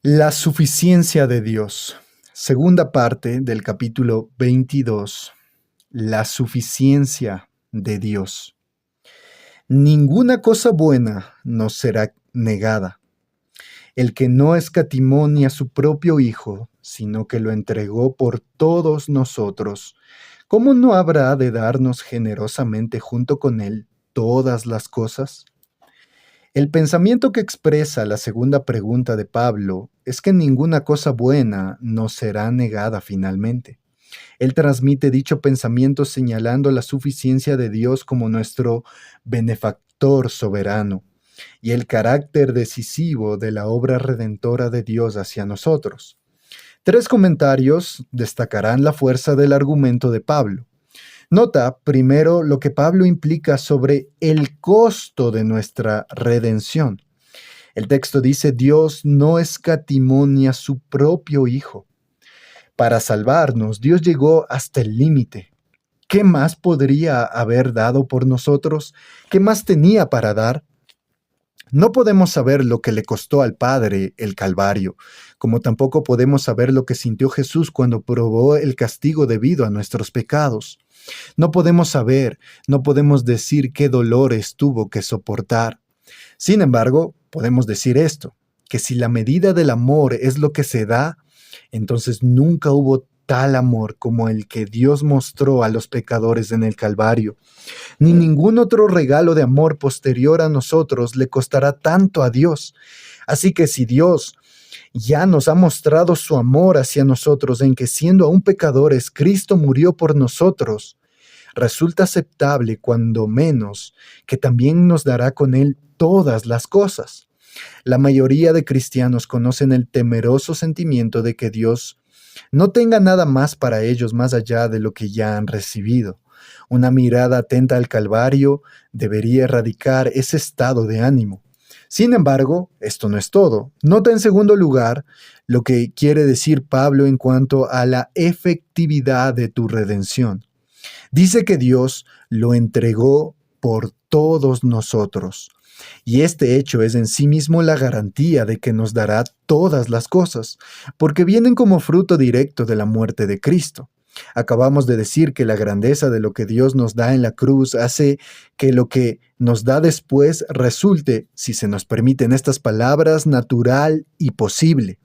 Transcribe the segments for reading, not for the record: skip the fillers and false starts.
La suficiencia de Dios. Segunda parte del capítulo 22. La suficiencia de Dios. Ninguna cosa buena nos será negada. El que no escatimó ni a su propio Hijo, sino que lo entregó por todos nosotros, ¿cómo no habrá de darnos generosamente junto con Él todas las cosas? El pensamiento que expresa la segunda pregunta de Pablo es que ninguna cosa buena nos será negada finalmente. Él transmite dicho pensamiento señalando la suficiencia de Dios como nuestro benefactor soberano y el carácter decisivo de la obra redentora de Dios hacia nosotros. Tres comentarios destacarán la fuerza del argumento de Pablo. Nota primero lo que Pablo implica sobre el costo de nuestra redención. El texto dice: Dios no escatimó ni a su propio Hijo. Para salvarnos, Dios llegó hasta el límite. ¿Qué más podría haber dado por nosotros? ¿Qué más tenía para dar? No podemos saber lo que le costó al Padre el Calvario, como tampoco podemos saber lo que sintió Jesús cuando probó el castigo debido a nuestros pecados. No podemos saber, no podemos decir qué dolores tuvo que soportar. Sin embargo, podemos decir esto, que si la medida del amor es lo que se da, entonces nunca hubo tal amor como el que Dios mostró a los pecadores en el Calvario. Ni ningún otro regalo de amor posterior a nosotros le costará tanto a Dios. Así que si Dios ya nos ha mostrado su amor hacia nosotros en que siendo aún pecadores, Cristo murió por nosotros, resulta aceptable cuando menos que también nos dará con Él todas las cosas. La mayoría de cristianos conocen el temeroso sentimiento de que Dios no tenga nada más para ellos más allá de lo que ya han recibido. Una mirada atenta al Calvario debería erradicar ese estado de ánimo. Sin embargo, esto no es todo. Nota en segundo lugar lo que quiere decir Pablo en cuanto a la efectividad de tu redención. Dice que Dios lo entregó por todos nosotros. Y este hecho es en sí mismo la garantía de que nos dará todas las cosas, porque vienen como fruto directo de la muerte de Cristo. Acabamos de decir que la grandeza de lo que Dios nos da en la cruz hace que lo que nos da después resulte, si se nos permiten estas palabras, natural y posible.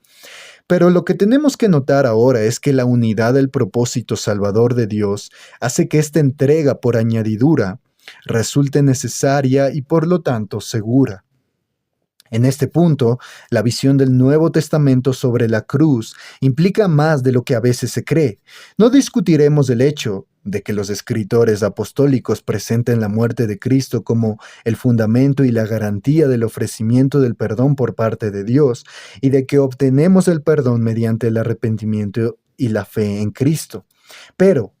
Pero lo que tenemos que notar ahora es que la unidad del propósito salvador de Dios hace que esta entrega por añadidura resulte necesaria y por lo tanto segura. En este punto, la visión del Nuevo Testamento sobre la cruz implica más de lo que a veces se cree. No discutiremos el hecho de que los escritores apostólicos presenten la muerte de Cristo como el fundamento y la garantía del ofrecimiento del perdón por parte de Dios, y de que obtenemos el perdón mediante el arrepentimiento y la fe en Cristo. Pero,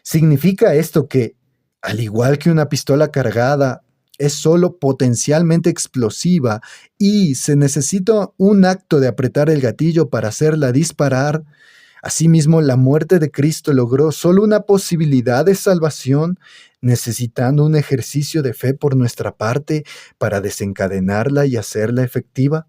¿significa esto que, al igual que una pistola cargada, es solo potencialmente explosiva y se necesita un acto de apretar el gatillo para hacerla disparar? Asimismo, la muerte de Cristo logró solo una posibilidad de salvación, necesitando un ejercicio de fe por nuestra parte para desencadenarla y hacerla efectiva.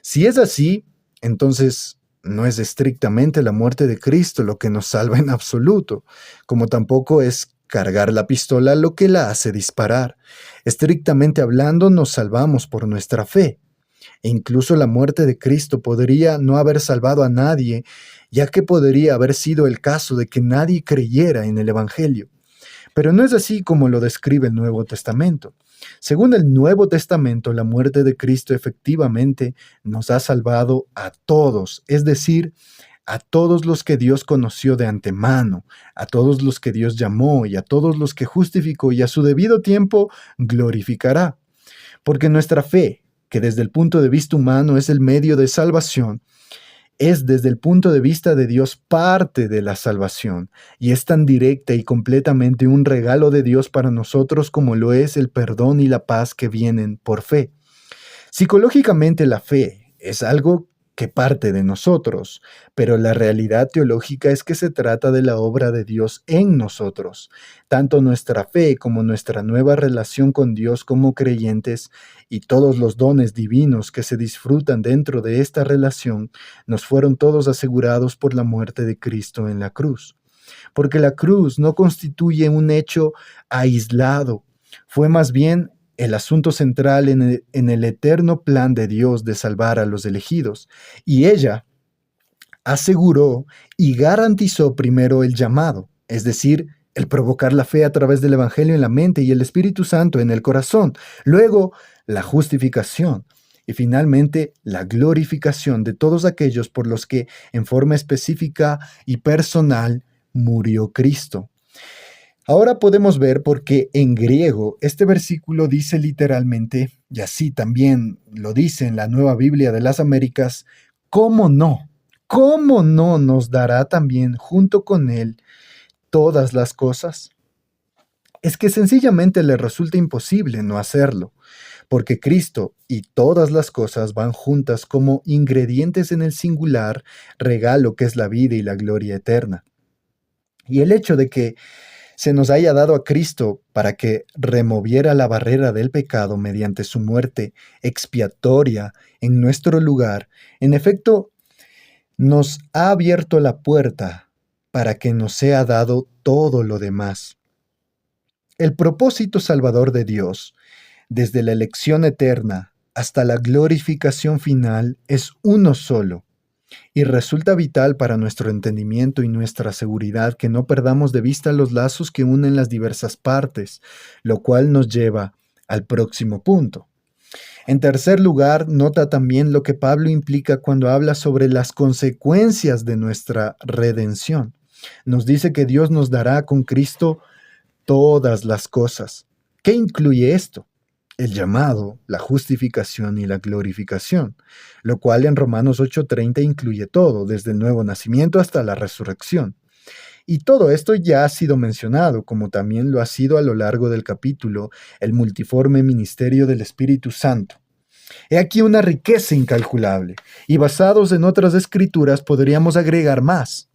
Si es así, entonces no es estrictamente la muerte de Cristo lo que nos salva en absoluto, como tampoco es cargar la pistola lo que la hace disparar. Estrictamente hablando, nos salvamos por nuestra fe. E incluso la muerte de Cristo podría no haber salvado a nadie, ya que podría haber sido el caso de que nadie creyera en el Evangelio. Pero no es así como lo describe el Nuevo Testamento. Según el Nuevo Testamento, la muerte de Cristo efectivamente nos ha salvado a todos, es decir, a todos los que Dios conoció de antemano, a todos los que Dios llamó y a todos los que justificó y a su debido tiempo glorificará. Porque nuestra fe, que desde el punto de vista humano es el medio de salvación, es desde el punto de vista de Dios parte de la salvación y es tan directa y completamente un regalo de Dios para nosotros como lo es el perdón y la paz que vienen por fe. Psicológicamente la fe es algo que parte de nosotros, pero la realidad teológica es que se trata de la obra de Dios en nosotros. Tanto nuestra fe como nuestra nueva relación con Dios como creyentes y todos los dones divinos que se disfrutan dentro de esta relación nos fueron todos asegurados por la muerte de Cristo en la cruz. Porque la cruz no constituye un hecho aislado, fue más bien el asunto central en el eterno plan de Dios de salvar a los elegidos, y ella aseguró y garantizó primero el llamado, es decir, el provocar la fe a través del Evangelio en la mente y el Espíritu Santo en el corazón, luego la justificación y finalmente la glorificación de todos aquellos por los que en forma específica y personal murió Cristo. Ahora podemos ver por qué en griego este versículo dice literalmente, y así también lo dice en la Nueva Biblia de las Américas, ¿cómo no? ¿Cómo no nos dará también junto con Él todas las cosas? Es que sencillamente le resulta imposible no hacerlo, porque Cristo y todas las cosas van juntas como ingredientes en el singular regalo que es la vida y la gloria eterna. Y el hecho de que se nos haya dado a Cristo para que removiera la barrera del pecado mediante su muerte expiatoria en nuestro lugar, en efecto, nos ha abierto la puerta para que nos sea dado todo lo demás. El propósito salvador de Dios, desde la elección eterna hasta la glorificación final, es uno solo, y resulta vital para nuestro entendimiento y nuestra seguridad que no perdamos de vista los lazos que unen las diversas partes, lo cual nos lleva al próximo punto. En tercer lugar, nota también lo que Pablo implica cuando habla sobre las consecuencias de nuestra redención. Nos dice que Dios nos dará con Cristo todas las cosas. ¿Qué incluye esto? El llamado, la justificación y la glorificación, lo cual en Romanos 8:30 incluye todo, desde el nuevo nacimiento hasta la resurrección. Y todo esto ya ha sido mencionado, como también lo ha sido a lo largo del capítulo, el multiforme ministerio del Espíritu Santo. He aquí una riqueza incalculable, y basados en otras escrituras podríamos agregar más.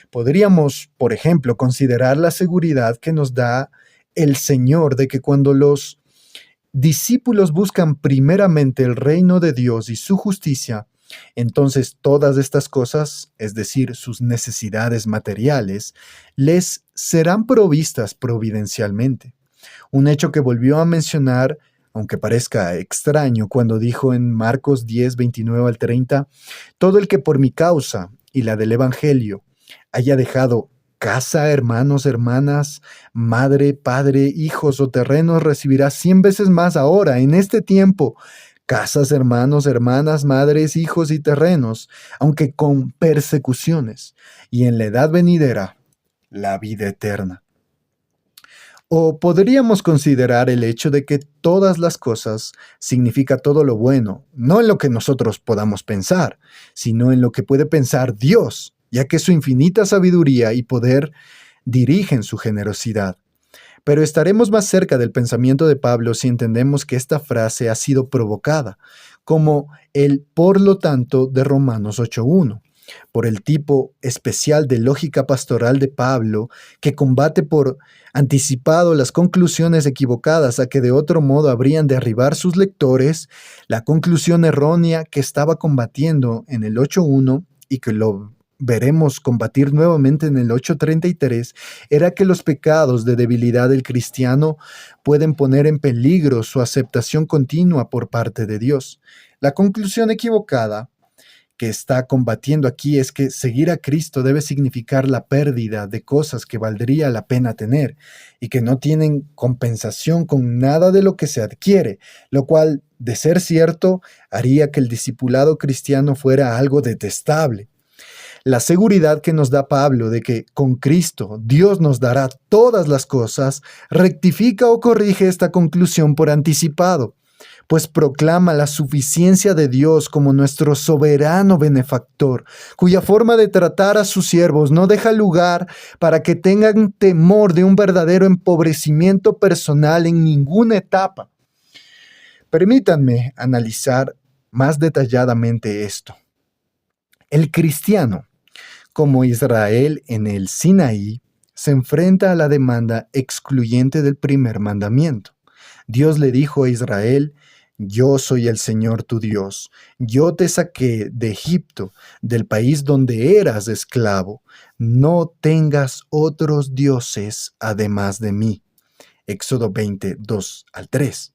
Podríamos, por ejemplo, considerar la seguridad que nos da el Señor de que cuando los discípulos buscan primeramente el reino de Dios y su justicia, entonces todas estas cosas, es decir, sus necesidades materiales, les serán provistas providencialmente. Un hecho que volvió a mencionar, aunque parezca extraño, cuando dijo en Marcos 10, 29 al 30, todo el que por mi causa y la del Evangelio haya dejado casa, hermanos, hermanas, madre, padre, hijos o terrenos, recibirá 100 veces más ahora, en este tiempo, casas, hermanos, hermanas, madres, hijos y terrenos, aunque con persecuciones, y en la edad venidera, la vida eterna. O podríamos considerar el hecho de que todas las cosas significa todo lo bueno, no en lo que nosotros podamos pensar, sino en lo que puede pensar Dios, ya que su infinita sabiduría y poder dirigen su generosidad. Pero estaremos más cerca del pensamiento de Pablo si entendemos que esta frase ha sido provocada, como el por lo tanto de Romanos 8:1, por el tipo especial de lógica pastoral de Pablo, que combate por anticipado las conclusiones equivocadas a que de otro modo habrían de arribar sus lectores, la conclusión errónea que estaba combatiendo en el 8:1 y que lo veremos combatir nuevamente en el 8:33, era que los pecados de debilidad del cristiano pueden poner en peligro su aceptación continua por parte de Dios. La conclusión equivocada que está combatiendo aquí es que seguir a Cristo debe significar la pérdida de cosas que valdría la pena tener y que no tienen compensación con nada de lo que se adquiere, lo cual, de ser cierto, haría que el discipulado cristiano fuera algo detestable. La seguridad que nos da Pablo de que con Cristo Dios nos dará todas las cosas rectifica o corrige esta conclusión por anticipado, pues proclama la suficiencia de Dios como nuestro soberano benefactor, cuya forma de tratar a sus siervos no deja lugar para que tengan temor de un verdadero empobrecimiento personal en ninguna etapa. Permítanme analizar más detalladamente esto. El cristiano, como Israel en el Sinaí, se enfrenta a la demanda excluyente del primer mandamiento. Dios le dijo a Israel: yo soy el Señor tu Dios. Yo te saqué de Egipto, del país donde eras esclavo. No tengas otros dioses además de mí. Éxodo 22 al 3.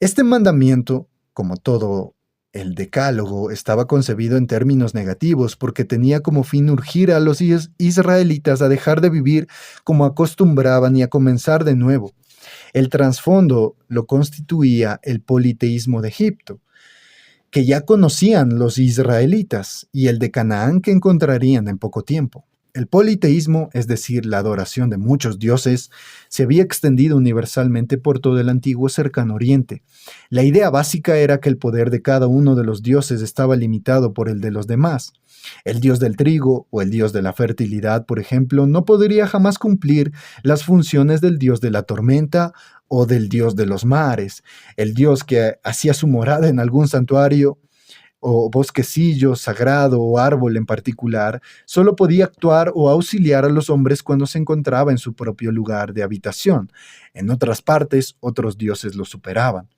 Este mandamiento, como todo el decálogo, estaba concebido en términos negativos porque tenía como fin urgir a los israelitas a dejar de vivir como acostumbraban y a comenzar de nuevo. El trasfondo lo constituía el politeísmo de Egipto, que ya conocían los israelitas, y el de Canaán, que encontrarían en poco tiempo. El politeísmo, es decir, la adoración de muchos dioses, se había extendido universalmente por todo el antiguo Cercano Oriente. La idea básica era que el poder de cada uno de los dioses estaba limitado por el de los demás. El dios del trigo o el dios de la fertilidad, por ejemplo, no podría jamás cumplir las funciones del dios de la tormenta o del dios de los mares. El dios que hacía su morada en algún santuario o bosquecillo sagrado o árbol en particular, solo podía actuar o auxiliar a los hombres cuando se encontraba en su propio lugar de habitación. En otras partes, otros dioses lo superaban.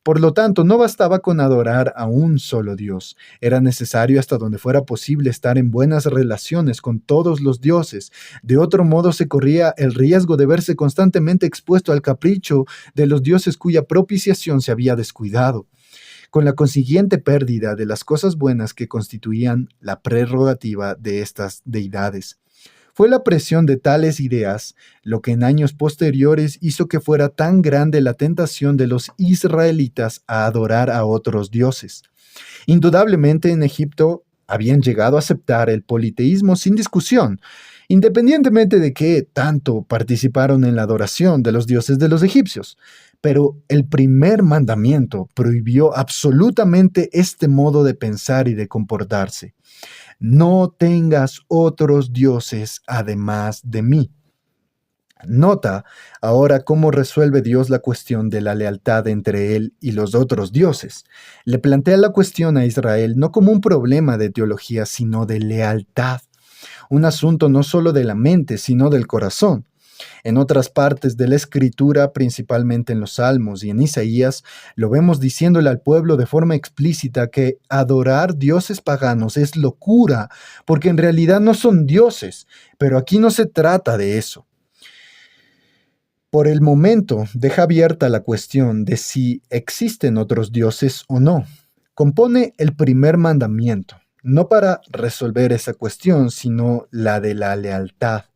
Por lo tanto, no bastaba con adorar a un solo Dios. Era necesario, hasta donde fuera posible, estar en buenas relaciones con todos los dioses. De otro modo, se corría el riesgo de verse constantemente expuesto al capricho de los dioses cuya propiciación se había descuidado, con la consiguiente pérdida de las cosas buenas que constituían la prerrogativa de estas deidades. Fue la presión de tales ideas lo que en años posteriores hizo que fuera tan grande la tentación de los israelitas a adorar a otros dioses. Indudablemente en Egipto habían llegado a aceptar el politeísmo sin discusión, independientemente de que tanto participaron en la adoración de los dioses de los egipcios. Pero el primer mandamiento prohibió absolutamente este modo de pensar y de comportarse. No tengas otros dioses además de mí. Nota ahora cómo resuelve Dios la cuestión de la lealtad entre él y los otros dioses. Le plantea la cuestión a Israel no como un problema de teología, sino de lealtad. Un asunto no solo de la mente, sino del corazón. En otras partes de la Escritura, principalmente en los Salmos y en Isaías, lo vemos diciéndole al pueblo de forma explícita que adorar dioses paganos es locura, porque en realidad no son dioses, pero aquí no se trata de eso. Por el momento, deja abierta la cuestión de si existen otros dioses o no. Compone el primer mandamiento, no para resolver esa cuestión, sino la de la lealtad.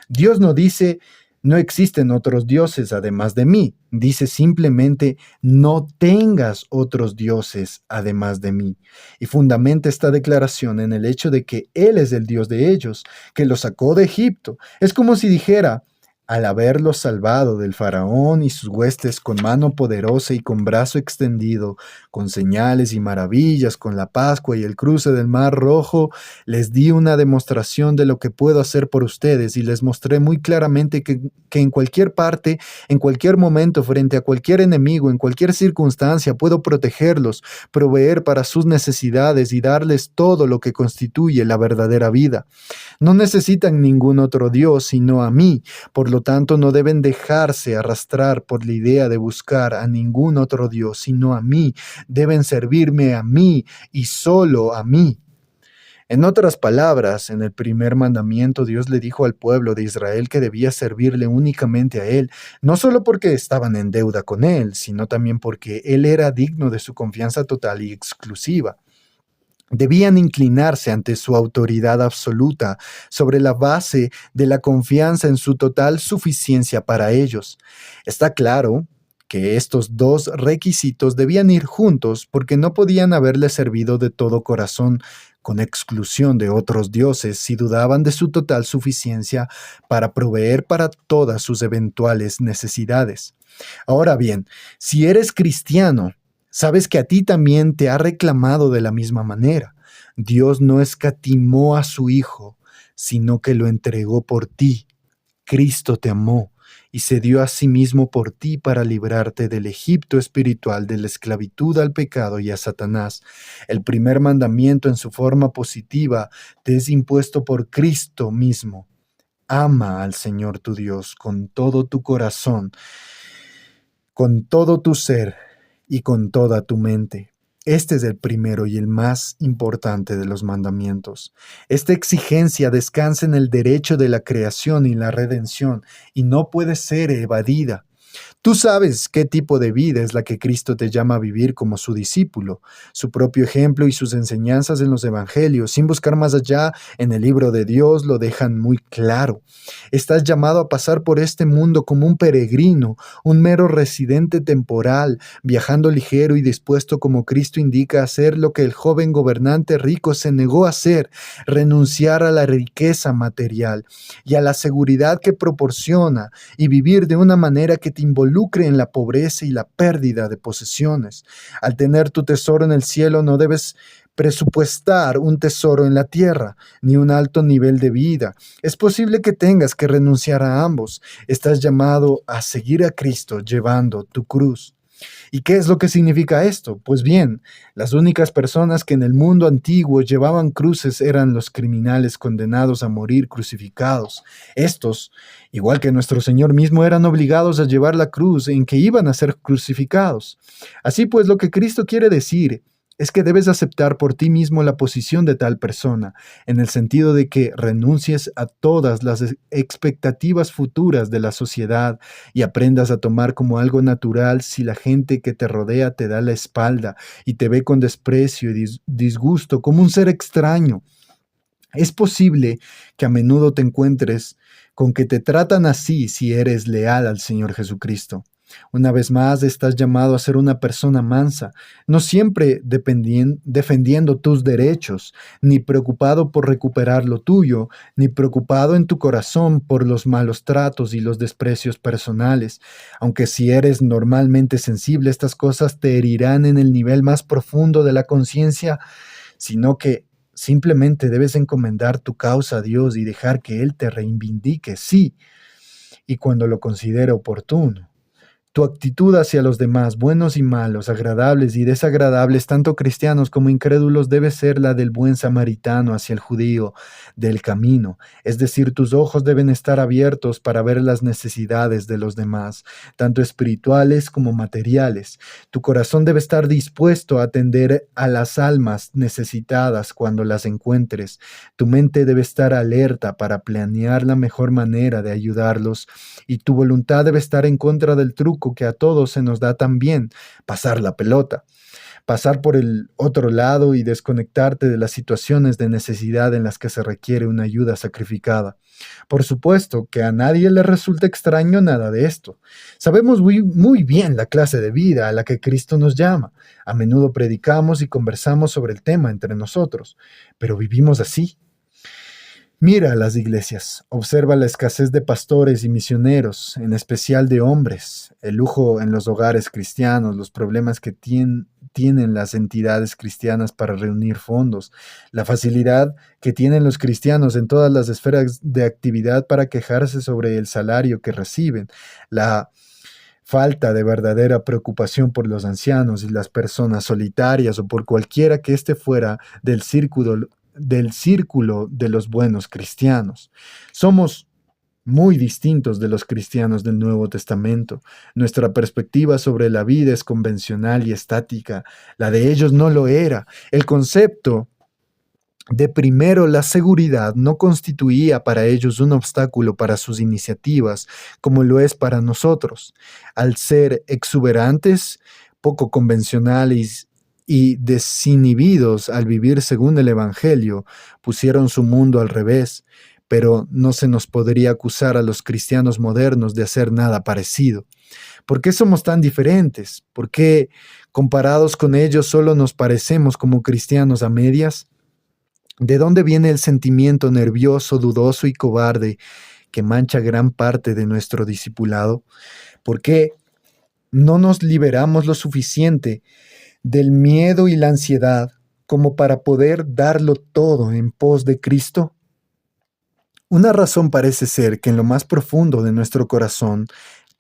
Dios no dice: no existen otros dioses además de mí. Dice simplemente: no tengas otros dioses además de mí. Y fundamenta esta declaración en el hecho de que Él es el Dios de ellos, que los sacó de Egipto. Es como si dijera: al haberlos salvado del faraón y sus huestes con mano poderosa y con brazo extendido, con señales y maravillas, con la Pascua y el cruce del Mar Rojo, les di una demostración de lo que puedo hacer por ustedes y les mostré muy claramente que en cualquier parte, en cualquier momento, frente a cualquier enemigo, en cualquier circunstancia, puedo protegerlos, proveer para sus necesidades y darles todo lo que constituye la verdadera vida. No necesitan ningún otro Dios sino a mí. Por lo tanto, no deben dejarse arrastrar por la idea de buscar a ningún otro Dios, sino a mí. Deben servirme a mí y solo a mí. En otras palabras, en el primer mandamiento Dios le dijo al pueblo de Israel que debía servirle únicamente a Él, no solo porque estaban en deuda con Él, sino también porque Él era digno de su confianza total y exclusiva. Debían inclinarse ante su autoridad absoluta sobre la base de la confianza en su total suficiencia para ellos. Está claro que estos dos requisitos debían ir juntos porque no podían haberle servido de todo corazón con exclusión de otros dioses si dudaban de su total suficiencia para proveer para todas sus eventuales necesidades. Ahora bien, si eres cristiano, sabes que a ti también te ha reclamado de la misma manera. Dios no escatimó a su Hijo, sino que lo entregó por ti. Cristo te amó y se dio a sí mismo por ti para librarte del Egipto espiritual, de la esclavitud al pecado y a Satanás. El primer mandamiento en su forma positiva te es impuesto por Cristo mismo. Ama al Señor tu Dios con todo tu corazón, con todo tu ser y con toda tu mente. Este es el primero y el más importante de los mandamientos. Esta exigencia descansa en el derecho de la creación y la redención y no puede ser evadida. Tú sabes qué tipo de vida es la que Cristo te llama a vivir como su discípulo. Su propio ejemplo y sus enseñanzas en los evangelios, sin buscar más allá en el libro de Dios, lo dejan muy claro. Estás llamado a pasar por este mundo como un peregrino, un mero residente temporal, viajando ligero y dispuesto como Cristo indica a hacer lo que el joven gobernante rico se negó a hacer, renunciar a la riqueza material y a la seguridad que proporciona y vivir de una manera que te involucre en la pobreza y la pérdida de posesiones. Al tener tu tesoro en el cielo no debes presupuestar un tesoro en la tierra, ni un alto nivel de vida. Es posible que tengas que renunciar a ambos. Estás llamado a seguir a Cristo llevando tu cruz. ¿Y qué es lo que significa esto? Pues bien, las únicas personas que en el mundo antiguo llevaban cruces eran los criminales condenados a morir crucificados. Estos, igual que nuestro Señor mismo, eran obligados a llevar la cruz en que iban a ser crucificados. Así pues, lo que Cristo quiere decir es que debes aceptar por ti mismo la posición de tal persona, en el sentido de que renuncies a todas las expectativas futuras de la sociedad y aprendas a tomar como algo natural si la gente que te rodea te da la espalda y te ve con desprecio y disgusto como un ser extraño. Es posible que a menudo te encuentres con que te tratan así si eres leal al Señor Jesucristo. Una vez más, estás llamado a ser una persona mansa, no siempre defendiendo tus derechos, ni preocupado por recuperar lo tuyo, ni preocupado en tu corazón por los malos tratos y los desprecios personales. Aunque si eres normalmente sensible, estas cosas te herirán en el nivel más profundo de la conciencia, sino que simplemente debes encomendar tu causa a Dios y dejar que Él te reivindique, sí, y cuando lo considere oportuno. Tu actitud hacia los demás, buenos y malos, agradables y desagradables, tanto cristianos como incrédulos, debe ser la del buen samaritano hacia el judío del camino. Es decir, tus ojos deben estar abiertos para ver las necesidades de los demás, tanto espirituales como materiales. Tu corazón debe estar dispuesto a atender a las almas necesitadas cuando las encuentres. Tu mente debe estar alerta para planear la mejor manera de ayudarlos y tu voluntad debe estar en contra del truco que a todos se nos da tan bien, pasar la pelota, pasar por el otro lado y desconectarte de las situaciones de necesidad en las que se requiere una ayuda sacrificada. Por supuesto que a nadie le resulta extraño nada de esto. Sabemos muy bien la clase de vida a la que Cristo nos llama. A menudo predicamos y conversamos sobre el tema entre nosotros, pero vivimos así. Mira las iglesias, observa la escasez de pastores y misioneros, en especial de hombres, el lujo en los hogares cristianos, los problemas que tienen las entidades cristianas para reunir fondos, la facilidad que tienen los cristianos en todas las esferas de actividad para quejarse sobre el salario que reciben, la falta de verdadera preocupación por los ancianos y las personas solitarias o por cualquiera que éste fuera del círculo de los buenos cristianos. Somos muy distintos de los cristianos del Nuevo Testamento. Nuestra perspectiva sobre la vida es convencional y estática. La de ellos no lo era. El concepto de primero la seguridad no constituía para ellos un obstáculo para sus iniciativas, como lo es para nosotros. Al ser exuberantes, poco convencionales y desinhibidos al vivir según el Evangelio, pusieron su mundo al revés, pero no se nos podría acusar a los cristianos modernos de hacer nada parecido. ¿Por qué somos tan diferentes? ¿Por qué, comparados con ellos, solo nos parecemos como cristianos a medias? ¿De dónde viene el sentimiento nervioso, dudoso y cobarde que mancha gran parte de nuestro discipulado? ¿Por qué no nos liberamos lo suficiente del miedo y la ansiedad como para poder darlo todo en pos de Cristo? Una razón parece ser que en lo más profundo de nuestro corazón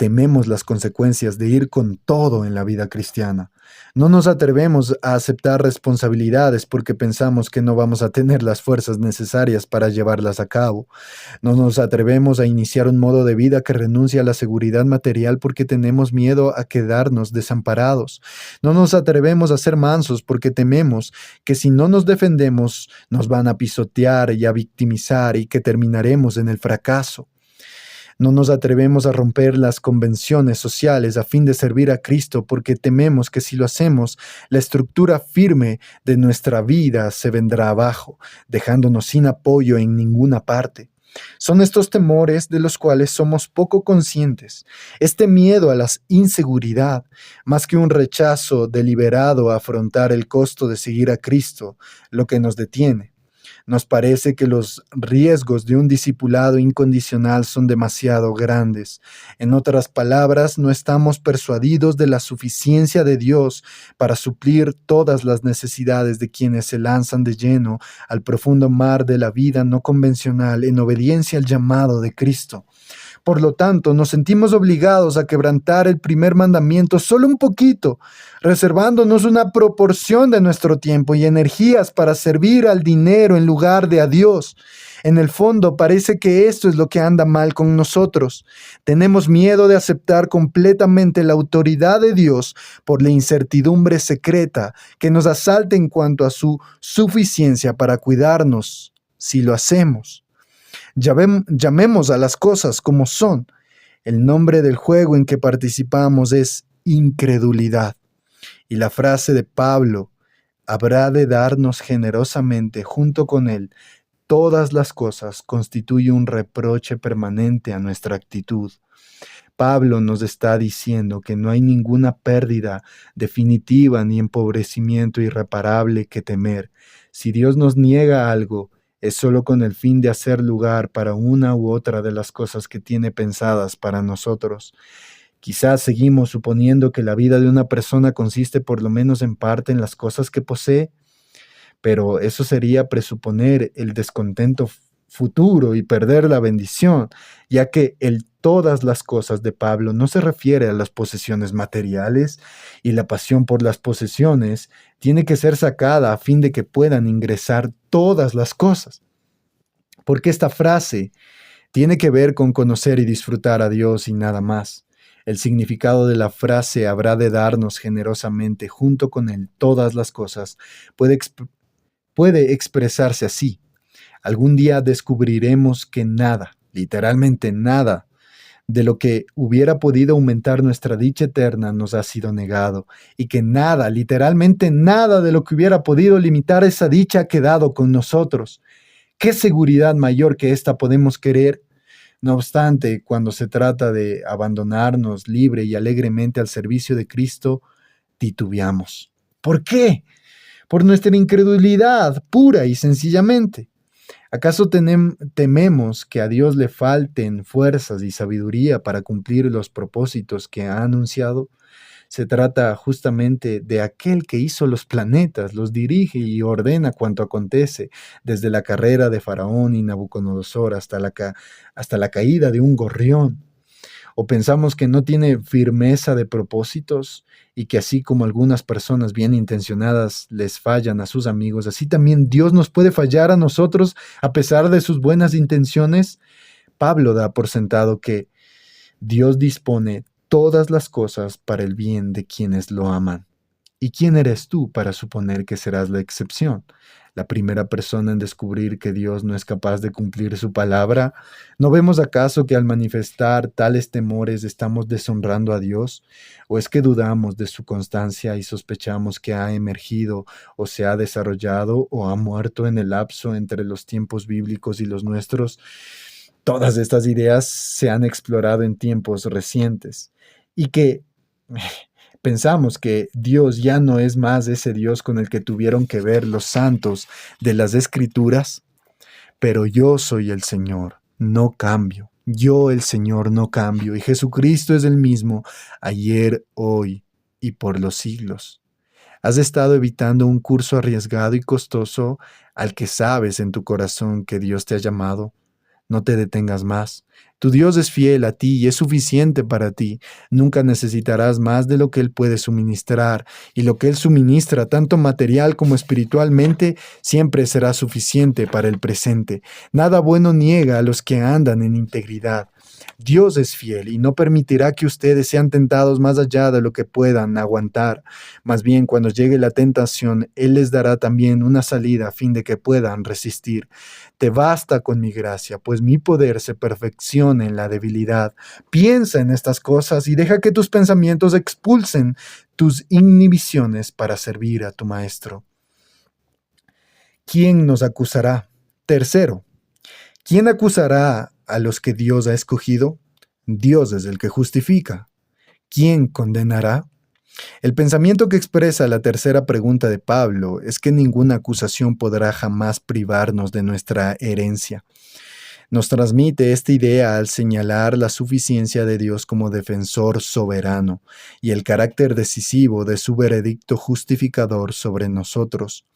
tememos las consecuencias de ir con todo en la vida cristiana. No nos atrevemos a aceptar responsabilidades porque pensamos que no vamos a tener las fuerzas necesarias para llevarlas a cabo. No nos atrevemos a iniciar un modo de vida que renuncia a la seguridad material porque tenemos miedo a quedarnos desamparados. No nos atrevemos a ser mansos porque tememos que si no nos defendemos nos van a pisotear y a victimizar y que terminaremos en el fracaso. No nos atrevemos a romper las convenciones sociales a fin de servir a Cristo porque tememos que si lo hacemos, la estructura firme de nuestra vida se vendrá abajo, dejándonos sin apoyo en ninguna parte. Son estos temores de los cuales somos poco conscientes, este miedo a la inseguridad, más que un rechazo deliberado a afrontar el costo de seguir a Cristo, lo que nos detiene. Nos parece que los riesgos de un discipulado incondicional son demasiado grandes. En otras palabras, no estamos persuadidos de la suficiencia de Dios para suplir todas las necesidades de quienes se lanzan de lleno al profundo mar de la vida no convencional en obediencia al llamado de Cristo. Por lo tanto, nos sentimos obligados a quebrantar el primer mandamiento solo un poquito, reservándonos una proporción de nuestro tiempo y energías para servir al dinero en lugar de a Dios. En el fondo, parece que esto es lo que anda mal con nosotros. Tenemos miedo de aceptar completamente la autoridad de Dios por la incertidumbre secreta que nos asalta en cuanto a su suficiencia para cuidarnos si lo hacemos. Llamemos a las cosas como son. El nombre del juego en que participamos es incredulidad. Y la frase de Pablo, habrá de darnos generosamente junto con él todas las cosas, constituye un reproche permanente a nuestra actitud. Pablo nos está diciendo que no hay ninguna pérdida definitiva ni empobrecimiento irreparable que temer. Si Dios nos niega algo, es solo con el fin de hacer lugar para una u otra de las cosas que tiene pensadas para nosotros. Quizás seguimos suponiendo que la vida de una persona consiste por lo menos en parte en las cosas que posee, pero eso sería presuponer el descontento futuro y perder la bendición, ya que el todas las cosas de Pablo no se refiere a las posesiones materiales y la pasión por las posesiones tiene que ser sacada a fin de que puedan ingresar todas las cosas. Porque esta frase tiene que ver con conocer y disfrutar a Dios y nada más. El significado de la frase habrá de darnos generosamente junto con él todas las cosas puede expresarse así. Algún día descubriremos que nada, literalmente nada, de lo que hubiera podido aumentar nuestra dicha eterna nos ha sido negado, y que nada, literalmente nada de lo que hubiera podido limitar esa dicha ha quedado con nosotros. ¿Qué seguridad mayor que esta podemos querer? No obstante, cuando se trata de abandonarnos libre y alegremente al servicio de Cristo, titubeamos. ¿Por qué? Por nuestra incredulidad, pura y sencillamente. ¿Acaso tememos que a Dios le falten fuerzas y sabiduría para cumplir los propósitos que ha anunciado? Se trata justamente de aquel que hizo los planetas, los dirige y ordena cuanto acontece, desde la carrera de Faraón y Nabucodonosor hasta la caída de un gorrión. ¿O pensamos que no tiene firmeza de propósitos y que así como algunas personas bien intencionadas les fallan a sus amigos, así también Dios nos puede fallar a nosotros a pesar de sus buenas intenciones? Pablo da por sentado que Dios dispone todas las cosas para el bien de quienes lo aman. ¿Y quién eres tú para suponer que serás la excepción? ¿La primera persona en descubrir que Dios no es capaz de cumplir su palabra? ¿No vemos acaso que al manifestar tales temores estamos deshonrando a Dios? ¿O es que dudamos de su constancia y sospechamos que ha emergido o se ha desarrollado o ha muerto en el lapso entre los tiempos bíblicos y los nuestros? Todas estas ideas se han explorado en tiempos recientes y que pensamos que Dios ya no es más ese Dios con el que tuvieron que ver los santos de las Escrituras, pero yo soy el Señor, no cambio. Yo, el Señor, no cambio, y Jesucristo es el mismo ayer, hoy y por los siglos. ¿Has estado evitando un curso arriesgado y costoso al que sabes en tu corazón que Dios te ha llamado? No te detengas más. Tu Dios es fiel a ti y es suficiente para ti. Nunca necesitarás más de lo que Él puede suministrar, y lo que Él suministra, tanto material como espiritualmente, siempre será suficiente para el presente. Nada bueno niega a los que andan en integridad. Dios es fiel y no permitirá que ustedes sean tentados más allá de lo que puedan aguantar. Más bien, cuando llegue la tentación, Él les dará también una salida a fin de que puedan resistir. Te basta con mi gracia, pues mi poder se perfecciona en la debilidad. Piensa en estas cosas y deja que tus pensamientos expulsen tus inhibiciones para servir a tu Maestro. ¿Quién nos acusará? Tercero, ¿quién acusará a los que Dios ha escogido? Dios es el que justifica. ¿Quién condenará? El pensamiento que expresa la tercera pregunta de Pablo es que ninguna acusación podrá jamás privarnos de nuestra herencia. Nos transmite esta idea al señalar la suficiencia de Dios como defensor soberano y el carácter decisivo de su veredicto justificador sobre nosotros.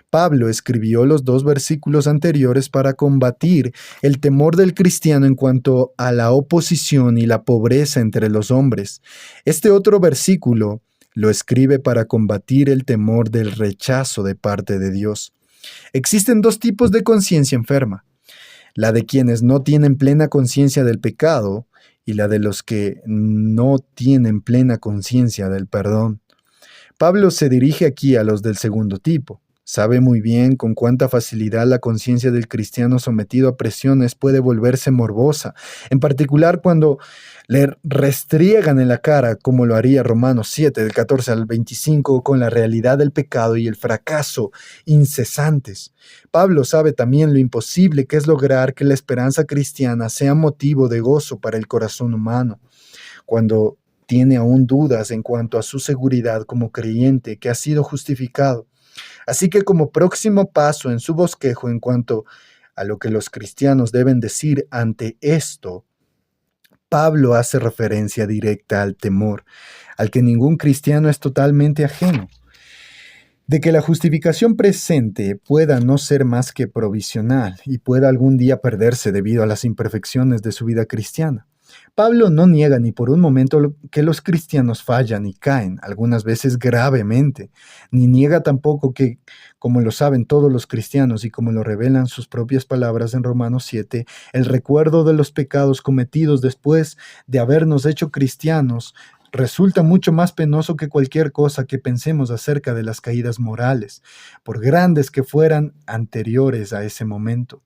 Pablo escribió los dos versículos anteriores para combatir el temor del cristiano en cuanto a la oposición y la pobreza entre los hombres. Este otro versículo lo escribe para combatir el temor del rechazo de parte de Dios. Existen dos tipos de conciencia enferma: la de quienes no tienen plena conciencia del pecado y la de los que no tienen plena conciencia del perdón. Pablo se dirige aquí a los del segundo tipo. Sabe muy bien con cuánta facilidad la conciencia del cristiano sometido a presiones puede volverse morbosa, en particular cuando le restriegan en la cara, como lo haría Romanos 7, del 14 al 25, con la realidad del pecado y el fracaso incesantes. Pablo sabe también lo imposible que es lograr que la esperanza cristiana sea motivo de gozo para el corazón humano, cuando tiene aún dudas en cuanto a su seguridad como creyente que ha sido justificado. Así que como próximo paso en su bosquejo en cuanto a lo que los cristianos deben decir ante esto, Pablo hace referencia directa al temor, al que ningún cristiano es totalmente ajeno, de que la justificación presente pueda no ser más que provisional y pueda algún día perderse debido a las imperfecciones de su vida cristiana. Pablo no niega ni por un momento que los cristianos fallan y caen, algunas veces gravemente, ni niega tampoco que, como lo saben todos los cristianos y como lo revelan sus propias palabras en Romanos 7, el recuerdo de los pecados cometidos después de habernos hecho cristianos resulta mucho más penoso que cualquier cosa que pensemos acerca de las caídas morales, por grandes que fueran anteriores a ese momento.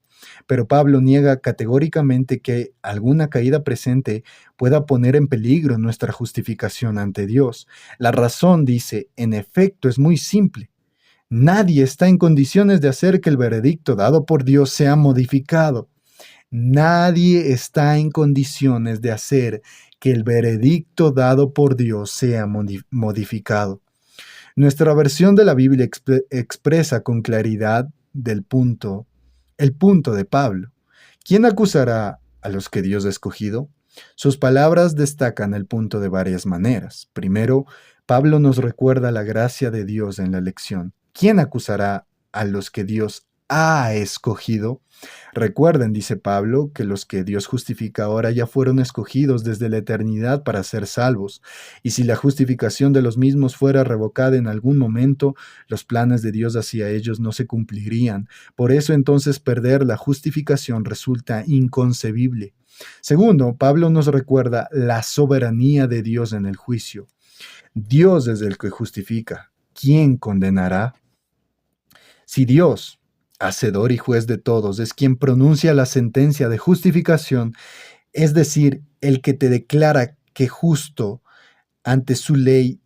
Pero Pablo niega categóricamente que alguna caída presente pueda poner en peligro nuestra justificación ante Dios. La razón, dice, en efecto, es muy simple. Nadie está en condiciones de hacer que el veredicto dado por Dios sea modificado. Nadie está en condiciones de hacer que el veredicto dado por Dios sea modificado. Nuestra versión de la Biblia expresa con claridad el punto de Pablo. ¿Quién acusará a los que Dios ha escogido? Sus palabras destacan el punto de varias maneras. Primero, Pablo nos recuerda la gracia de Dios en la elección. ¿Quién acusará a los que Dios ha escogido? Recuerden, dice Pablo, que los que Dios justifica ahora ya fueron escogidos desde la eternidad para ser salvos, y si la justificación de los mismos fuera revocada en algún momento, los planes de Dios hacia ellos no se cumplirían. Por eso entonces perder la justificación resulta inconcebible. Segundo, Pablo nos recuerda la soberanía de Dios en el juicio. Dios es el que justifica. ¿Quién condenará? Si Dios, hacedor y juez de todos, es quien pronuncia la sentencia de justificación, es decir, el que te declara que justo ante su ley,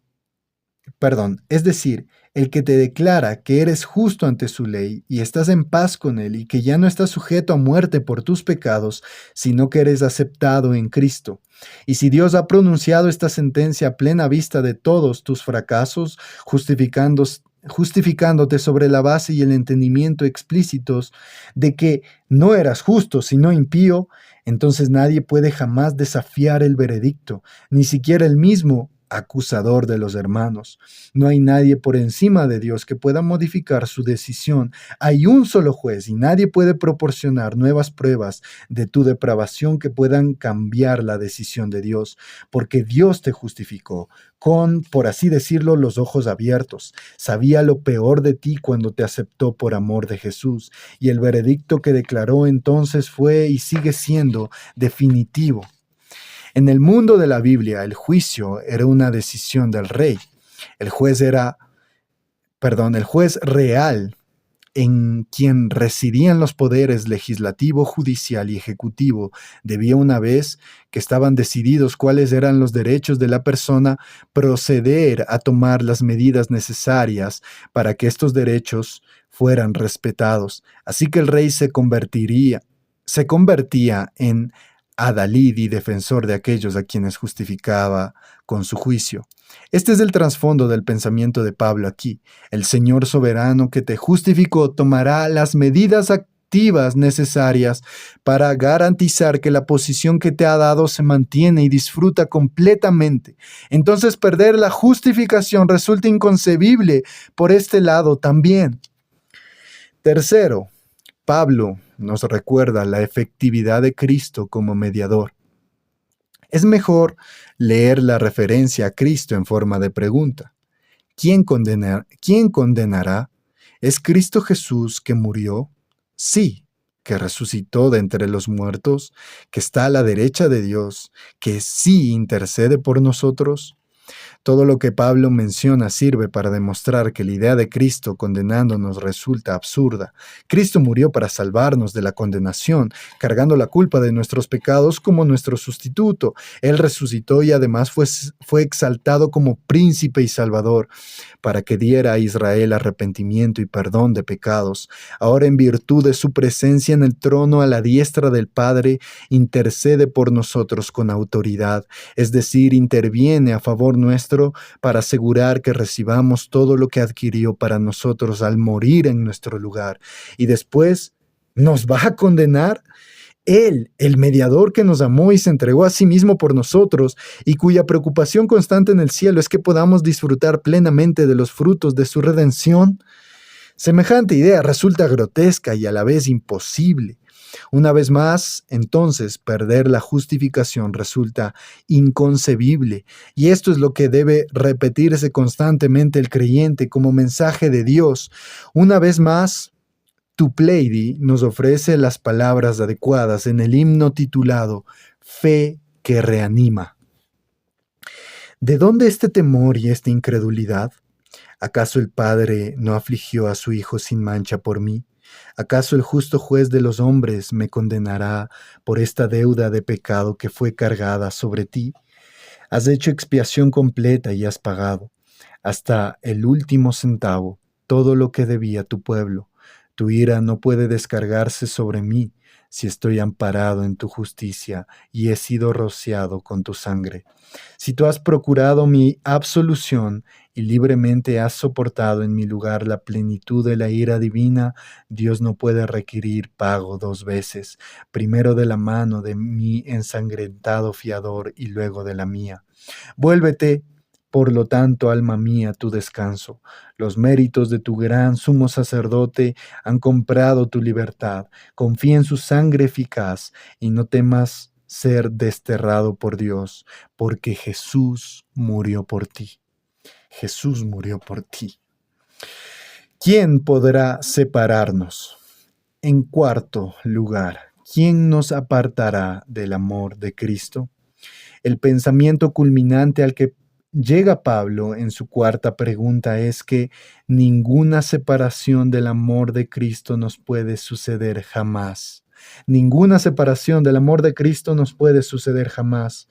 es decir, el que te declara que eres justo ante su ley y estás en paz con él y que ya no estás sujeto a muerte por tus pecados, sino que eres aceptado en Cristo. Y si Dios ha pronunciado esta sentencia a plena vista de todos tus fracasos, justificándote sobre la base y el entendimiento explícitos de que no eras justo, sino impío, entonces nadie puede jamás desafiar el veredicto, ni siquiera él mismo acusador de los hermanos. No hay nadie por encima de Dios que pueda modificar su decisión. Hay un solo juez y nadie puede proporcionar nuevas pruebas de tu depravación que puedan cambiar la decisión de Dios, porque Dios te justificó con, por así decirlo, los ojos abiertos. Sabía lo peor de ti cuando te aceptó por amor de Jesús, y el veredicto que declaró entonces fue y sigue siendo definitivo. En el mundo de la Biblia, el juicio era una decisión del rey. El juez real, en quien residían los poderes legislativo, judicial y ejecutivo, debía, una vez que estaban decididos cuáles eran los derechos de la persona, proceder a tomar las medidas necesarias para que estos derechos fueran respetados. Así que el rey se convertía en adalid y defensor de aquellos a quienes justificaba con su juicio. Este es el trasfondo del pensamiento de Pablo aquí. El Señor soberano que te justificó tomará las medidas activas necesarias para garantizar que la posición que te ha dado se mantiene y disfruta completamente. Entonces perder la justificación resulta inconcebible por este lado también. Tercero, Pablo nos recuerda la efectividad de Cristo como mediador. Es mejor leer la referencia a Cristo en forma de pregunta. ¿Quién condenará? ¿Es Cristo Jesús que murió? Sí, que resucitó de entre los muertos, que está a la derecha de Dios, que sí intercede por nosotros. Todo lo que Pablo menciona sirve para demostrar que la idea de Cristo condenándonos resulta absurda. Cristo murió para salvarnos de la condenación, cargando la culpa de nuestros pecados como nuestro sustituto. Él resucitó y además fue exaltado como príncipe y salvador, para que diera a Israel arrepentimiento y perdón de pecados. Ahora, en virtud de su presencia en el trono a la diestra del Padre, intercede por nosotros con autoridad, es decir, interviene a favor nuestro para asegurar que recibamos todo lo que adquirió para nosotros al morir en nuestro lugar. Y después, ¿nos va a condenar? Él, el mediador que nos amó y se entregó a sí mismo por nosotros, y cuya preocupación constante en el cielo es que podamos disfrutar plenamente de los frutos de su redención. Semejante idea resulta grotesca y a la vez imposible. Una vez más, entonces, perder la justificación resulta inconcebible, y esto es lo que debe repetirse constantemente el creyente como mensaje de Dios. Una vez más, Tupleidy nos ofrece las palabras adecuadas en el himno titulado Fe que reanima. ¿De dónde este temor y esta incredulidad? ¿Acaso el Padre no afligió a su Hijo sin mancha por mí? ¿Acaso el justo juez de los hombres me condenará por esta deuda de pecado que fue cargada sobre ti? Has hecho expiación completa y has pagado, hasta el último centavo, todo lo que debía tu pueblo. Tu ira no puede descargarse sobre mí si estoy amparado en tu justicia y he sido rociado con tu sangre. Si tú has procurado mi absolución y libremente has soportado en mi lugar la plenitud de la ira divina, Dios no puede requerir pago dos veces, primero de la mano de mi ensangrentado fiador y luego de la mía. Vuélvete, por lo tanto, alma mía, tu descanso. Los méritos de tu gran sumo sacerdote han comprado tu libertad. Confía en su sangre eficaz y no temas ser desterrado por Dios, porque Jesús murió por ti. Jesús murió por ti. ¿Quién podrá separarnos? En cuarto lugar, ¿quién nos apartará del amor de Cristo? El pensamiento culminante al que llega Pablo en su cuarta pregunta es que ninguna separación del amor de Cristo nos puede suceder jamás. Ninguna separación del amor de Cristo nos puede suceder jamás.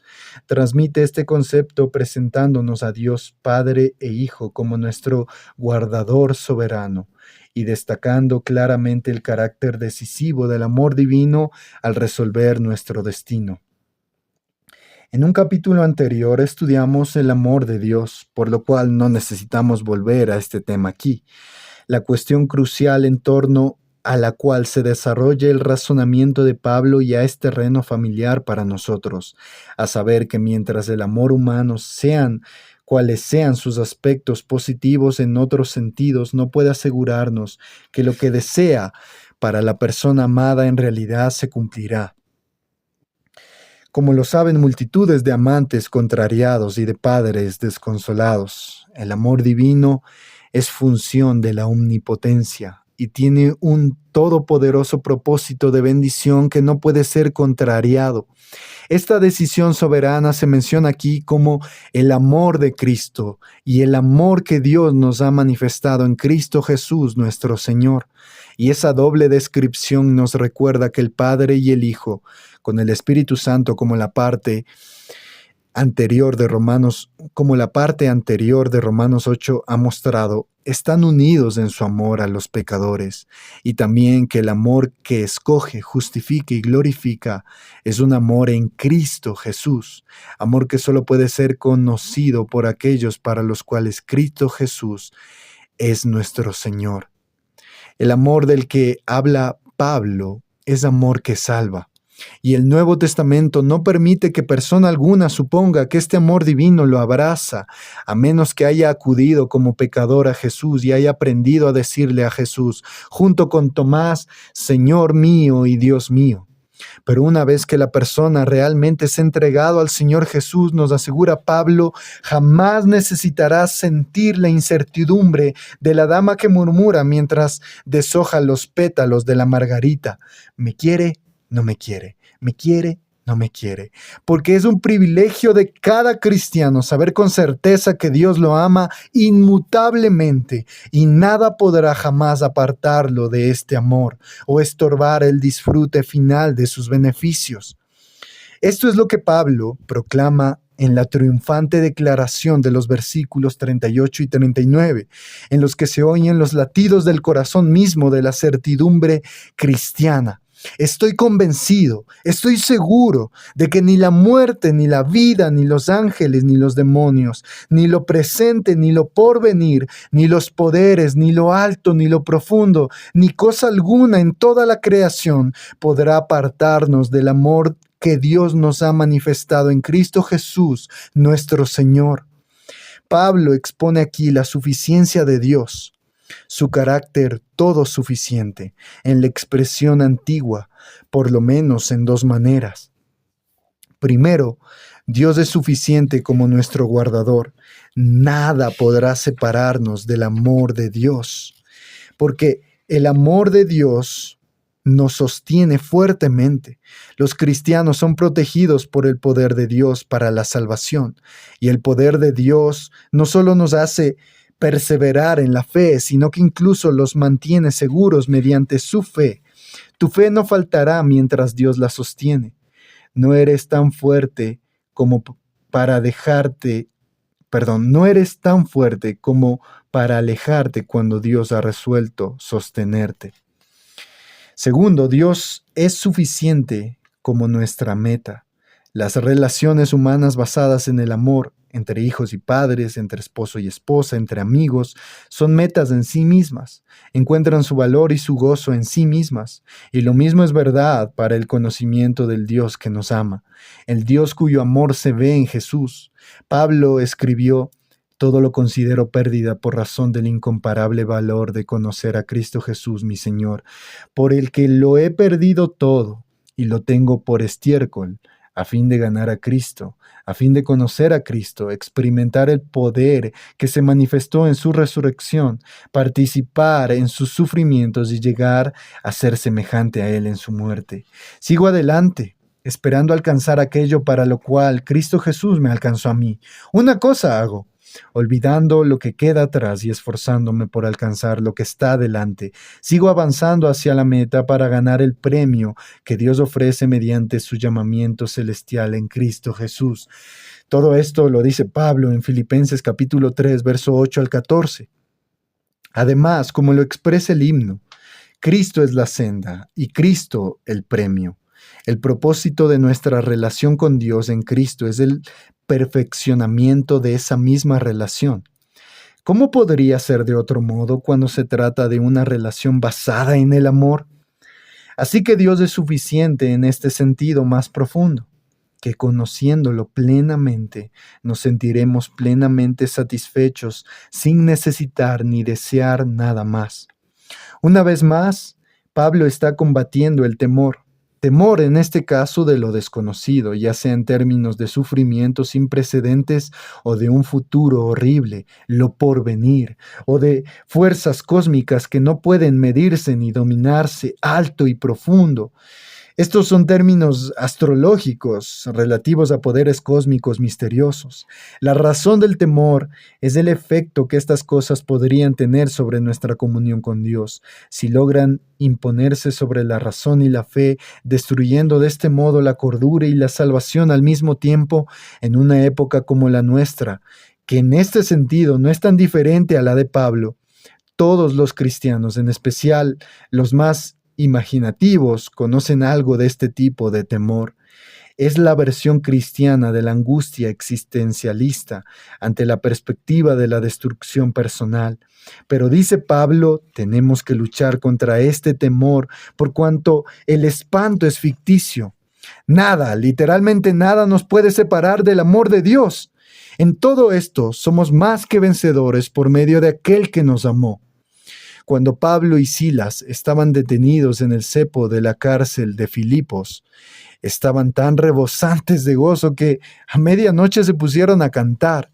Transmite este concepto presentándonos a Dios Padre e Hijo como nuestro guardador soberano y destacando claramente el carácter decisivo del amor divino al resolver nuestro destino. En un capítulo anterior estudiamos el amor de Dios, por lo cual no necesitamos volver a este tema aquí. La cuestión crucial en torno a la cual se desarrolla el razonamiento de Pablo ya es terreno familiar para nosotros, a saber que mientras el amor humano sean cuales sean sus aspectos positivos en otros sentidos, no puede asegurarnos que lo que desea para la persona amada en realidad se cumplirá. Como lo saben multitudes de amantes contrariados y de padres desconsolados, el amor divino es función de la omnipotencia y tiene un todopoderoso propósito de bendición que no puede ser contrariado. Esta decisión soberana se menciona aquí como el amor de Cristo y el amor que Dios nos ha manifestado en Cristo Jesús nuestro Señor. Y esa doble descripción nos recuerda que el Padre y el Hijo, con el Espíritu Santo como la parte anterior de Romanos, Romanos 8 ha mostrado, están unidos en su amor a los pecadores, y también que el amor que escoge, justifica y glorifica es un amor en Cristo Jesús, amor que solo puede ser conocido por aquellos para los cuales Cristo Jesús es nuestro Señor. El amor del que habla Pablo es amor que salva. Y el Nuevo Testamento no permite que persona alguna suponga que este amor divino lo abraza, a menos que haya acudido como pecador a Jesús y haya aprendido a decirle a Jesús, junto con Tomás, Señor mío y Dios mío. Pero una vez que la persona realmente se ha entregado al Señor Jesús, nos asegura Pablo, jamás necesitará sentir la incertidumbre de la dama que murmura mientras deshoja los pétalos de la margarita. ¿Me quiere? No me quiere, me quiere, no me quiere, porque es un privilegio de cada cristiano saber con certeza que Dios lo ama inmutablemente y nada podrá jamás apartarlo de este amor o estorbar el disfrute final de sus beneficios. Esto es lo que Pablo proclama en la triunfante declaración de los versículos 38 y 39, en los que se oyen los latidos del corazón mismo de la certidumbre cristiana. Estoy convencido, estoy seguro de que ni la muerte, ni la vida, ni los ángeles, ni los demonios, ni lo presente, ni lo porvenir, ni los poderes, ni lo alto, ni lo profundo, ni cosa alguna en toda la creación podrá apartarnos del amor que Dios nos ha manifestado en Cristo Jesús, nuestro Señor. Pablo expone aquí la suficiencia de Dios, su carácter todo suficiente, en la expresión antigua, por lo menos en dos maneras. Primero, Dios es suficiente como nuestro guardador. Nada podrá separarnos del amor de Dios, porque el amor de Dios nos sostiene fuertemente. Los cristianos son protegidos por el poder de Dios para la salvación, y el poder de Dios no solo nos hace perseverar en la fe, sino que incluso los mantiene seguros mediante su fe. Tu fe no faltará mientras Dios la sostiene. No eres tan fuerte como para no eres tan fuerte como para alejarte cuando Dios ha resuelto sostenerte. Segundo, Dios es suficiente como nuestra meta. Las relaciones humanas basadas en el amor, entre hijos y padres, entre esposo y esposa, entre amigos, son metas en sí mismas, encuentran su valor y su gozo en sí mismas. Y lo mismo es verdad para el conocimiento del Dios que nos ama, el Dios cuyo amor se ve en Jesús. Pablo escribió, todo lo considero pérdida por razón del incomparable valor de conocer a Cristo Jesús mi Señor, por el que lo he perdido todo y lo tengo por estiércol, a fin de ganar a Cristo, a fin de conocer a Cristo, experimentar el poder que se manifestó en su resurrección, participar en sus sufrimientos y llegar a ser semejante a Él en su muerte. Sigo adelante, esperando alcanzar aquello para lo cual Cristo Jesús me alcanzó a mí. Una cosa hago, olvidando lo que queda atrás y esforzándome por alcanzar lo que está adelante. Sigo avanzando hacia la meta para ganar el premio que Dios ofrece mediante su llamamiento celestial en Cristo Jesús. Todo esto lo dice Pablo en Filipenses capítulo 3, verso 8 al 14. Además, como lo expresa el himno, Cristo es la senda y Cristo el premio. El propósito de nuestra relación con Dios en Cristo es el perfeccionamiento de esa misma relación. ¿Cómo podría ser de otro modo cuando se trata de una relación basada en el amor? Así que Dios es suficiente en este sentido más profundo. que conociéndolo plenamente nos sentiremos plenamente satisfechos sin necesitar ni desear nada más. Una vez más, Pablo está combatiendo el temor. Temor en este caso de lo desconocido, ya sea en términos de sufrimiento sin precedentes o de un futuro horrible, lo porvenir, o de fuerzas cósmicas que no pueden medirse ni dominarse, alto y profundo. Estos son términos astrológicos relativos a poderes cósmicos misteriosos. La razón del temor es el efecto que estas cosas podrían tener sobre nuestra comunión con Dios, si logran imponerse sobre la razón y la fe, destruyendo de este modo la cordura y la salvación al mismo tiempo en una época como la nuestra, que en este sentido no es tan diferente a la de Pablo. Todos los cristianos, en especial los más imaginativos, conocen algo de este tipo de temor. Es la versión cristiana de la angustia existencialista ante la perspectiva de la destrucción personal. Pero dice Pablo, tenemos que luchar contra este temor por cuanto el espanto es ficticio. Nada, literalmente nada nos puede separar del amor de Dios. En todo esto somos más que vencedores por medio de aquel que nos amó. Cuando Pablo y Silas estaban detenidos en el cepo de la cárcel de Filipos, estaban tan rebosantes de gozo que a medianoche se pusieron a cantar.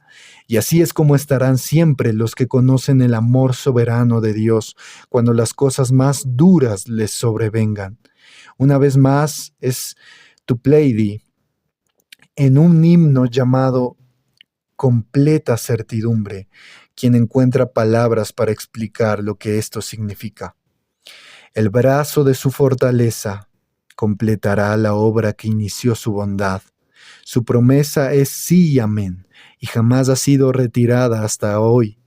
Y así es como estarán siempre los que conocen el amor soberano de Dios cuando las cosas más duras les sobrevengan. Una vez más es Toplady en un himno llamado Completa Certidumbre, quien encuentra palabras para explicar lo que esto significa. El brazo de su fortaleza completará la obra que inició su bondad. Su promesa es sí y amén, y jamás ha sido retirada hasta hoy.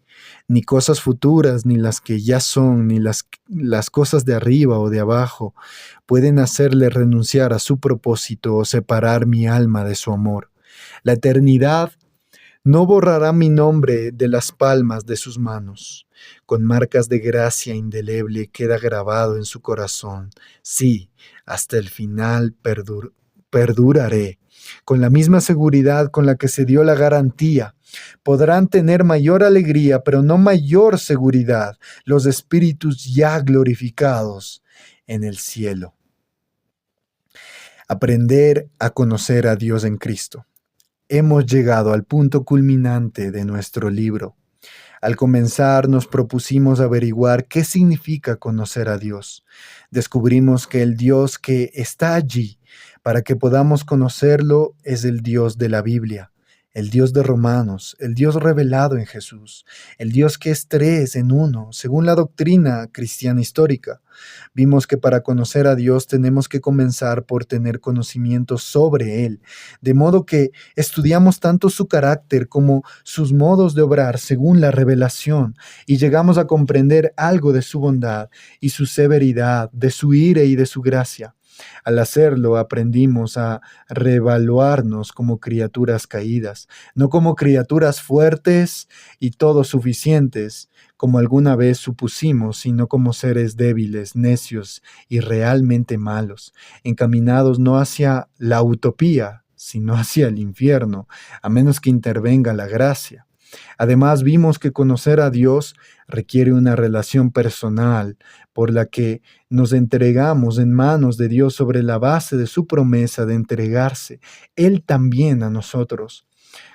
Ni cosas futuras, ni las que ya son, ni las cosas de arriba o de abajo pueden hacerle renunciar a su propósito o separar mi alma de su amor. La eternidad no borrará mi nombre de las palmas de sus manos. Con marcas de gracia indeleble queda grabado en su corazón. Sí, hasta el final perduraré. Con la misma seguridad con la que se dio la garantía, podrán tener mayor alegría, pero no mayor seguridad, los espíritus ya glorificados en el cielo. Aprender a conocer a Dios en Cristo. Hemos llegado al punto culminante de nuestro libro. Al comenzar nos propusimos averiguar qué significa conocer a Dios. Descubrimos que el Dios que está allí para que podamos conocerlo es el Dios de la Biblia, el Dios de Romanos, el Dios revelado en Jesús, el Dios que es tres en uno, según la doctrina cristiana histórica. Vimos que para conocer a Dios tenemos que comenzar por tener conocimiento sobre Él, de modo que estudiamos tanto su carácter como sus modos de obrar según la revelación, y llegamos a comprender algo de su bondad y su severidad, de su ira y de su gracia. Al hacerlo, aprendimos a reevaluarnos como criaturas caídas, no como criaturas fuertes y todo suficientes, como alguna vez supusimos, sino como seres débiles, necios y realmente malos, encaminados no hacia la utopía, sino hacia el infierno, a menos que intervenga la gracia. Además, vimos que conocer a Dios requiere una relación personal por la que nos entregamos en manos de Dios sobre la base de su promesa de entregarse Él también a nosotros.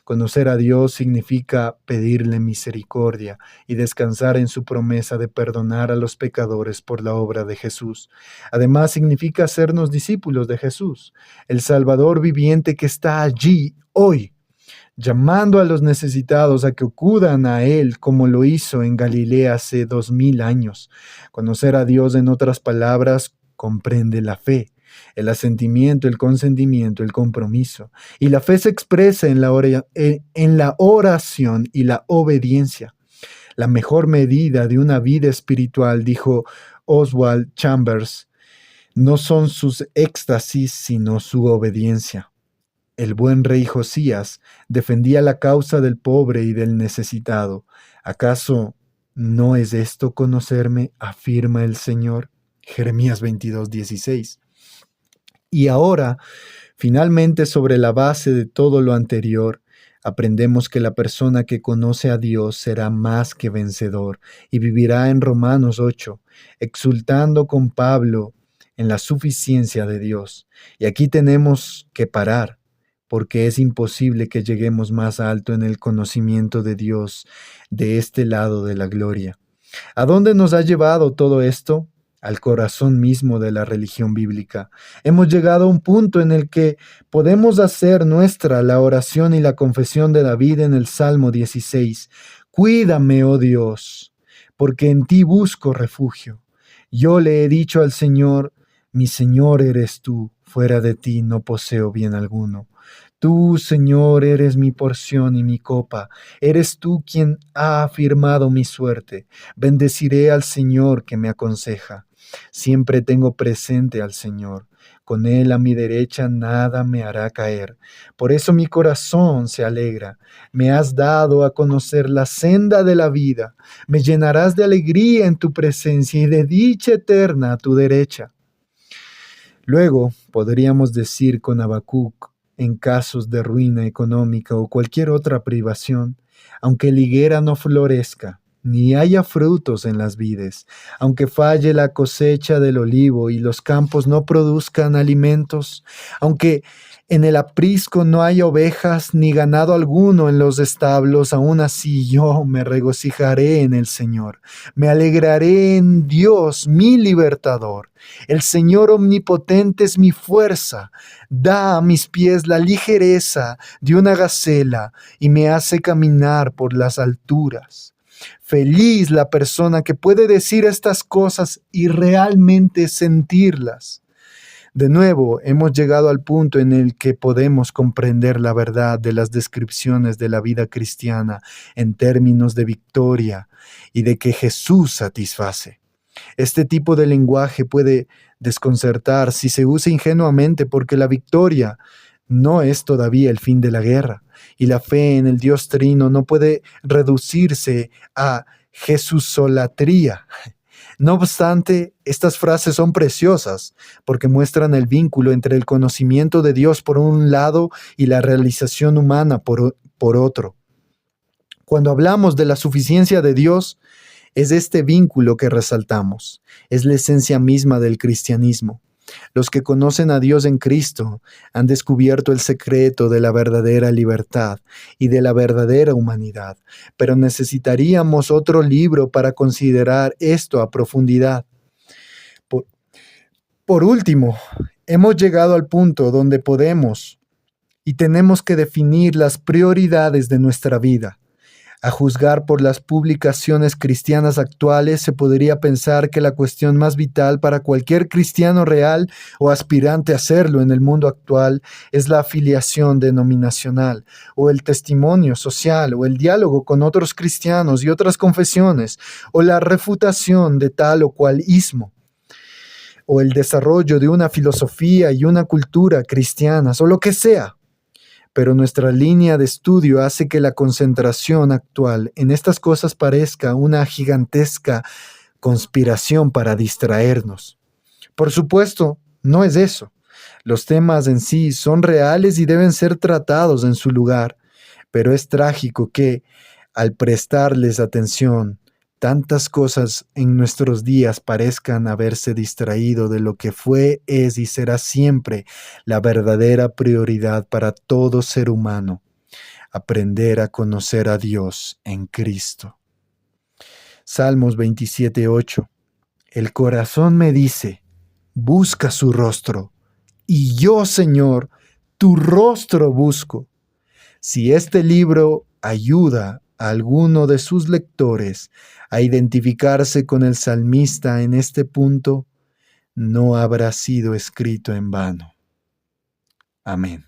Conocer a Dios significa pedirle misericordia y descansar en su promesa de perdonar a los pecadores por la obra de Jesús. Además, significa hacernos discípulos de Jesús, el Salvador viviente que está allí hoy, llamando a los necesitados a que acudan a Él como lo hizo en Galilea hace 2000 años. Conocer a Dios, en otras palabras, comprende la fe, el asentimiento, el consentimiento, el compromiso. Y la fe se expresa en la oración y la obediencia. La mejor medida de una vida espiritual, dijo Oswald Chambers, no son sus éxtasis, sino su obediencia. El buen rey Josías defendía la causa del pobre y del necesitado. ¿Acaso no es esto conocerme? Afirma el Señor. Jeremías 22:16. Y ahora Finalmente, sobre la base de todo lo anterior, aprendemos que la persona que conoce a Dios será más que vencedor y vivirá en Romanos 8, exultando con Pablo en la suficiencia de Dios. Y aquí tenemos que parar, porque es imposible que lleguemos más alto en el conocimiento de Dios de este lado de la gloria. ¿A dónde nos ha llevado todo esto? Al corazón mismo de la religión bíblica. Hemos llegado a un punto en el que podemos hacer nuestra la oración y la confesión de David en el Salmo 16. Cuídame, oh Dios, porque en ti busco refugio. Yo le he dicho al Señor, mi Señor eres tú, fuera de ti no poseo bien alguno. Tú, Señor, eres mi porción y mi copa. Eres tú quien ha afirmado mi suerte. Bendeciré al Señor que me aconseja. Siempre tengo presente al Señor. Con Él a mi derecha nada me hará caer. Por eso mi corazón se alegra. Me has dado a conocer la senda de la vida. Me llenarás de alegría en tu presencia y de dicha eterna a tu derecha. Luego podríamos decir con Habacuc, en casos de ruina económica o cualquier otra privación, aunque la higuera no florezca, ni haya frutos en las vides, aunque falle la cosecha del olivo y los campos no produzcan alimentos, aunque en el aprisco no haya ovejas ni ganado alguno en los establos, aún así yo me regocijaré en el Señor, me alegraré en Dios, mi libertador. El Señor omnipotente es mi fuerza, da a mis pies la ligereza de una gacela y me hace caminar por las alturas. Feliz la persona que puede decir estas cosas y realmente sentirlas. De nuevo, hemos llegado al punto en el que podemos comprender la verdad de las descripciones de la vida cristiana en términos de victoria y de que Jesús satisface. Este tipo de lenguaje puede desconcertar si se usa ingenuamente porque la victoria no es todavía el fin de la guerra y la fe en el Dios Trino no puede reducirse a Jesusolatría. No obstante, estas frases son preciosas porque muestran el vínculo entre el conocimiento de Dios por un lado y la realización humana por otro. Cuando hablamos de la suficiencia de Dios, es este vínculo que resaltamos. Es la esencia misma del cristianismo. Los que conocen a Dios en Cristo han descubierto el secreto de la verdadera libertad y de la verdadera humanidad, pero necesitaríamos otro libro para considerar esto a profundidad. Por último, hemos llegado al punto donde podemos y tenemos que definir las prioridades de nuestra vida. A juzgar por las publicaciones cristianas actuales, se podría pensar que la cuestión más vital para cualquier cristiano real o aspirante a serlo en el mundo actual es la afiliación denominacional, o el testimonio social, o el diálogo con otros cristianos y otras confesiones, o la refutación de tal o cual ismo, o el desarrollo de una filosofía y una cultura cristianas, o lo que sea. Pero nuestra línea de estudio hace que la concentración actual en estas cosas parezca una gigantesca conspiración para distraernos. Por supuesto, no es eso. Los temas en sí son reales y deben ser tratados en su lugar, pero es trágico que, al prestarles atención, tantas cosas en nuestros días parezcan haberse distraído de lo que fue, es y será siempre la verdadera prioridad para todo ser humano: aprender a conocer a Dios en Cristo. Salmos 27:8. El corazón me dice, busca su rostro, y yo, Señor, tu rostro busco. Si este libro ayuda a alguno de sus lectores a identificarse con el salmista en este punto, no habrá sido escrito en vano. Amén.